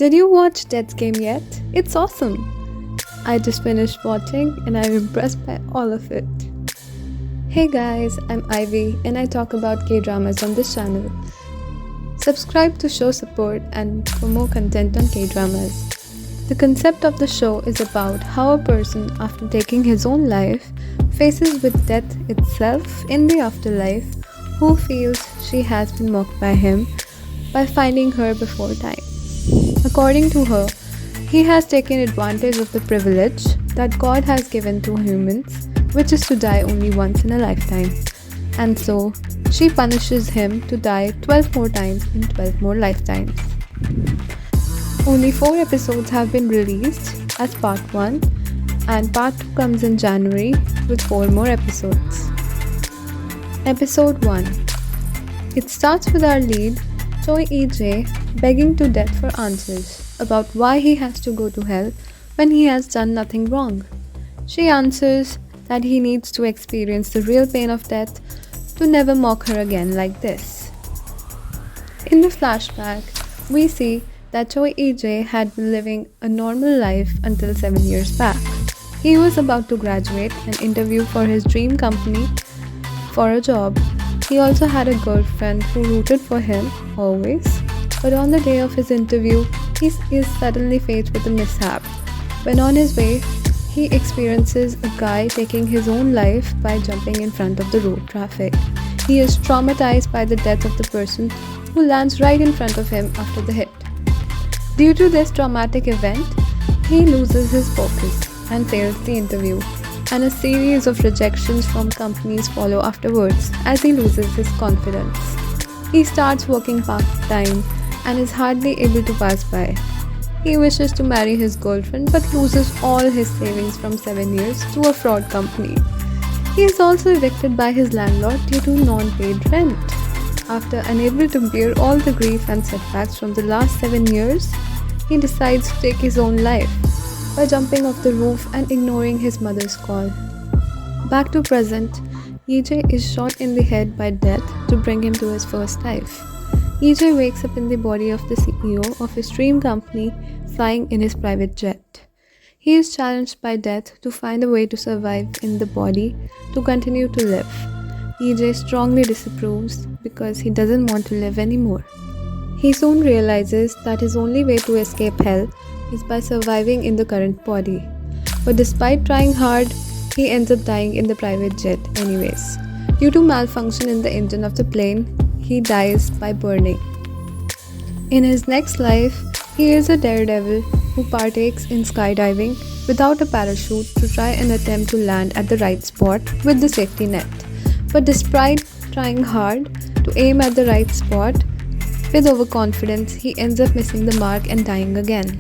Did you watch Death's Game yet? It's awesome. I just finished watching and I'm impressed by all of it. Hey guys, I'm Ivy and I talk about K-dramas on this channel. Subscribe to show support and for more content on K-dramas. The concept of the show is about how a person, after taking his own life, faces with death itself in the afterlife, who feels she has been mocked by him by finding her before time. According to her, he has taken advantage of the privilege that God has given to humans, which is to die only once in a lifetime. And so, she punishes him to die 12 more times in 12 more lifetimes. Only 4 episodes have been released as part 1, and part 2 comes in January with 4 more episodes. Episode 1. It starts with our lead, Choi E-Jae, begging to death for answers about why he has to go to hell when he has done nothing wrong. She answers that he needs to experience the real pain of death to never mock her again like this. In the flashback, we see that Choi E-Jae had been living a normal life until 7 years back. He was about to graduate and interview for his dream company for a job. He also had a girlfriend who rooted for him always, but on the day of his interview, he is suddenly faced with a mishap. When on his way, he experiences a guy taking his own life by jumping in front of the road traffic. He is traumatized by the death of the person who lands right in front of him after the hit. Due to this traumatic event, he loses his focus and fails the interview, and a series of rejections from companies follow afterwards as he loses his confidence. He starts working part-time and is hardly able to pass by. He wishes to marry his girlfriend but loses all his savings from 7 years to a fraud company. He is also evicted by his landlord due to non-paid rent. After unable to bear all the grief and setbacks from the last 7 years, he decides to take his own life by jumping off the roof and ignoring his mother's call. Back to present, E-Jae is shot in the head by death to bring him to his first life. E-Jae wakes up in the body of the CEO of his dream company, flying in his private jet. He is challenged by death to find a way to survive in the body to continue to live. E-Jae strongly disapproves because he doesn't want to live anymore. He soon realizes that his only way to escape hell is by surviving in the current body. But despite trying hard, he ends up dying in the private jet anyways. Due to malfunction in the engine of the plane, he dies by burning. In his next life, he is a daredevil who partakes in skydiving without a parachute to try and attempt to land at the right spot with the safety net. But despite trying hard to aim at the right spot, with overconfidence, he ends up missing the mark and dying again.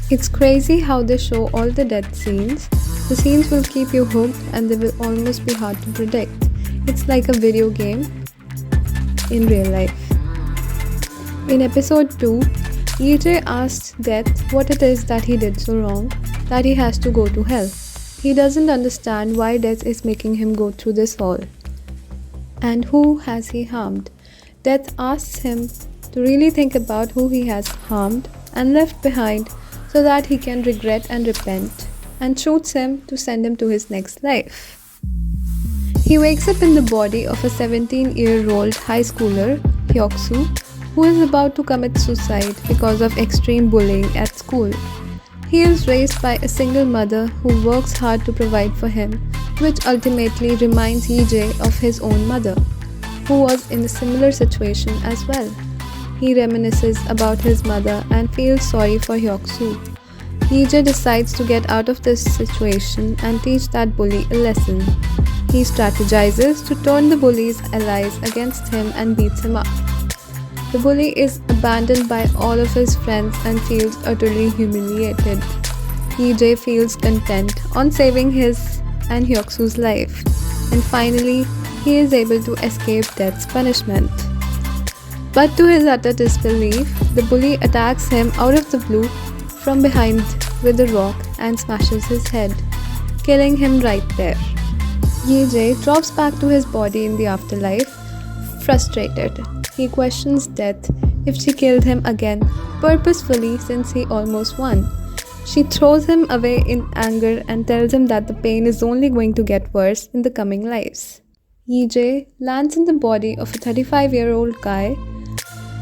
It's crazy how they show all the death scenes. The scenes will keep you hooked and they will almost be hard to predict. It's like a video game in real life. In episode 2, E-Jae asks Death what it is that he did so wrong that he has to go to hell. He doesn't understand why Death is making him go through this all. And who has he harmed? Death asks him to really think about who he has harmed and left behind so that he can regret and repent, and shoots him to send him to his next life. He wakes up in the body of a 17-year-old high schooler, Hyuk-soo, who is about to commit suicide because of extreme bullying at school. He is raised by a single mother who works hard to provide for him, which ultimately reminds E-Jae of his own mother, who was in a similar situation as well. He reminisces about his mother and feels sorry for Hyuk-soo. E-Jae decides to get out of this situation and teach that bully a lesson. He strategizes to turn the bully's allies against him and beats him up. The bully is abandoned by all of his friends and feels utterly humiliated. E-Jae feels content on saving his and Hyuk-soo's life, and finally, he is able to escape death's punishment. But to his utter disbelief, the bully attacks him out of the blue from behind with a rock and smashes his head, killing him right there. E-Jae drops back to his body in the afterlife, frustrated. He questions Death if she killed him again, purposefully since he almost won. She throws him away in anger and tells him that the pain is only going to get worse in the coming lives. Yi lands in the body of a 35-year-old guy,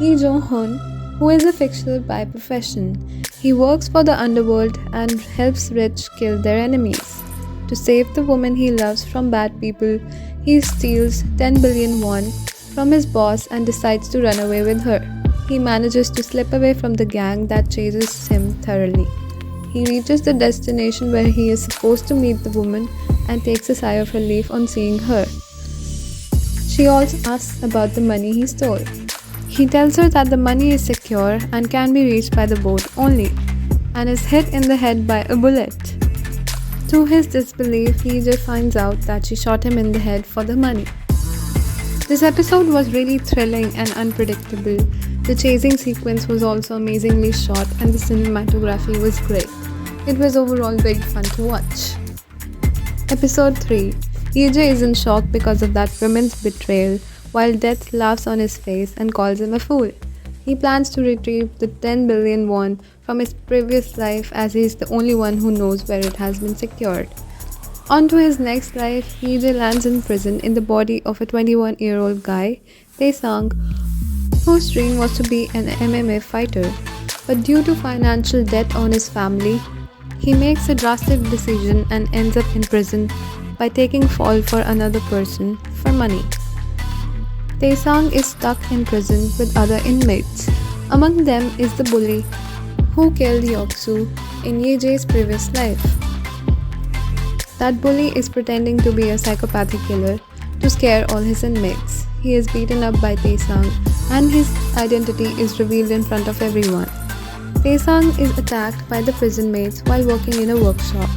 Yi Jong-hun, who is a fixer by profession. He works for the underworld and helps rich kill their enemies. To save the woman he loves from bad people, he steals 10 billion won from his boss and decides to run away with her. He manages to slip away from the gang that chases him thoroughly. He reaches the destination where he is supposed to meet the woman and takes a sigh of relief on seeing her. She also asks about the money he stole. He tells her that the money is secure and can be reached by the boat only, and is hit in the head by a bullet. To his disbelief, Yi finds out that she shot him in the head for the money. This episode was really thrilling and unpredictable. The chasing sequence was also amazingly shot and the cinematography was great. It was overall very fun to watch. Episode 3. Yi is in shock because of that woman's betrayal, while Death laughs on his face and calls him a fool. He plans to retrieve the 10 billion won from his previous life as he is the only one who knows where it has been secured. On to his next life, Yi lands in prison in the body of a 21-year-old guy, Tae-sung, whose dream was to be an MMA fighter. But due to financial debt on his family, he makes a drastic decision and ends up in prison by taking fall for another person for money. Tae-sung is stuck in prison with other inmates. Among them is the bully who killed Yeok-soo in Ye-jae's previous life. That bully is pretending to be a psychopathic killer to scare all his inmates. He is beaten up by Tae-sung and his identity is revealed in front of everyone. Tae-sung is attacked by the prison mates while working in a workshop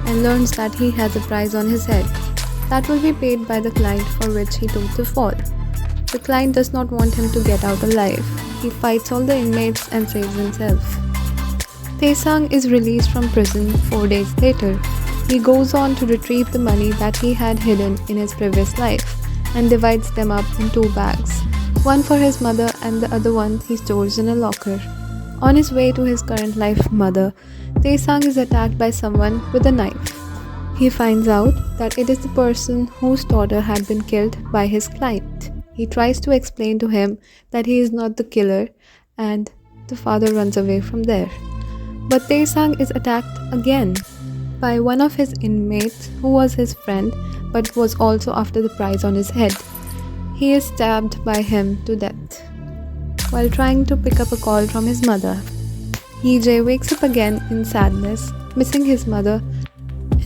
and learns that he has a prize on his head that will be paid by the client for which he took the fall. The client does not want him to get out alive. He fights all the inmates and saves himself. Tae-sung is released from prison 4 days later. He goes on to retrieve the money that he had hidden in his previous life and divides them up in 2 bags, one for his mother and the other one he stores in a locker. On his way to his current life mother, Tae-sung is attacked by someone with a knife. He finds out that it is the person whose daughter had been killed by his client. He tries to explain to him that he is not the killer and the father runs away from there. But Tae-sung is attacked again by one of his inmates who was his friend but was also after the prize on his head. He is stabbed by him to death while trying to pick up a call from his mother. Yi wakes up again in sadness, missing his mother,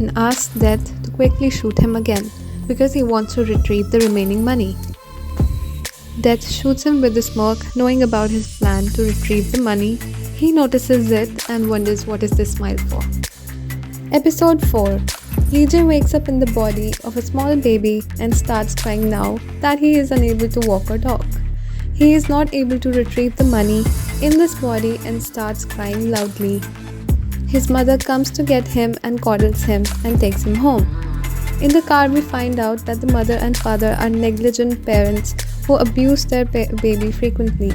and asks Death to quickly shoot him again because he wants to retrieve the remaining money. Death shoots him with a smirk, knowing about his plan to retrieve the money. He notices it and wonders what is this smile for. Episode 4. Yi wakes up in the body of a small baby and starts crying now that he is unable to walk or talk. He is not able to retrieve the money in this body and starts crying loudly. His mother comes to get him and coddles him and takes him home. In the car, we find out that the mother and father are negligent parents who abuse their baby frequently.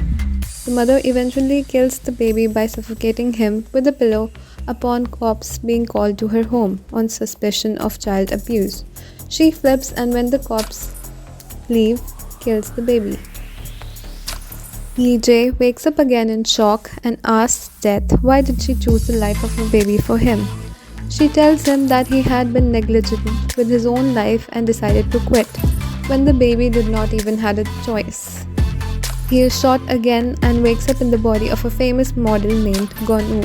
The mother eventually kills the baby by suffocating him with a pillow upon cops being called to her home on suspicion of child abuse. She flips and when the cops leave, kills the baby. Yi wakes up again in shock and asks Death why did she choose the life of a baby for him. She tells him that he had been negligent with his own life and decided to quit when the baby did not even have a choice. He is shot again and wakes up in the body of a famous model named Gonu.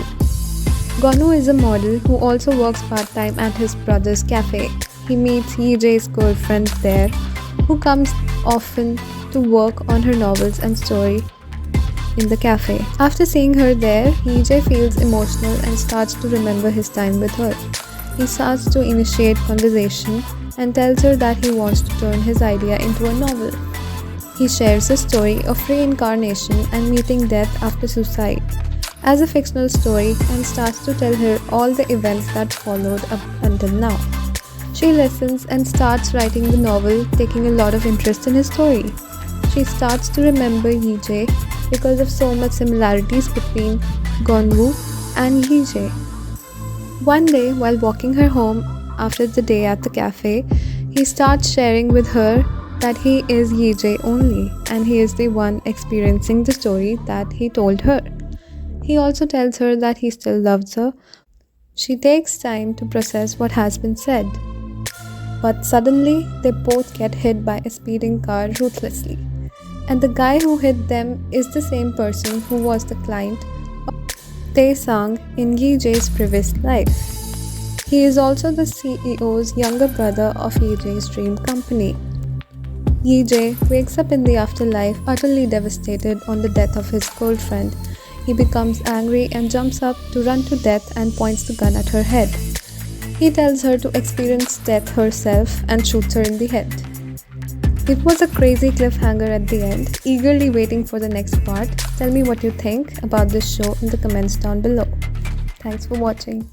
Gonu is a model who also works part-time at his brother's cafe. He meets Yi-jae's girlfriend there, who comes often to work on her novels and story in the cafe. After seeing her there, Yi-jae feels emotional and starts to remember his time with her. He starts to initiate conversation and tells her that he wants to turn his idea into a novel. He shares a story of reincarnation and meeting death after suicide as a fictional story and starts to tell her all the events that followed up until now. She listens and starts writing the novel, taking a lot of interest in his story. She starts to remember Yi-jae because of so much similarities between Gonwoo and Yee-jae. One day, while walking her home after the day at the cafe, he starts sharing with her that he is Yee-jae only and he is the one experiencing the story that he told her. He also tells her that he still loves her. She takes time to process what has been said. But suddenly, they both get hit by a speeding car ruthlessly. And the guy who hit them is the same person who was the client Tae-sung in Yee-jae's previous life. He is also the CEO's younger brother of Yee-jae's dream company. Yee-jae wakes up in the afterlife utterly devastated on the death of his girlfriend. He becomes angry and jumps up to run to death and points the gun at her head. He tells her to experience death herself and shoots her in the head. It was a crazy cliffhanger at the end, eagerly waiting for the next part. Tell me what you think about this show in the comments down below. Thanks for watching.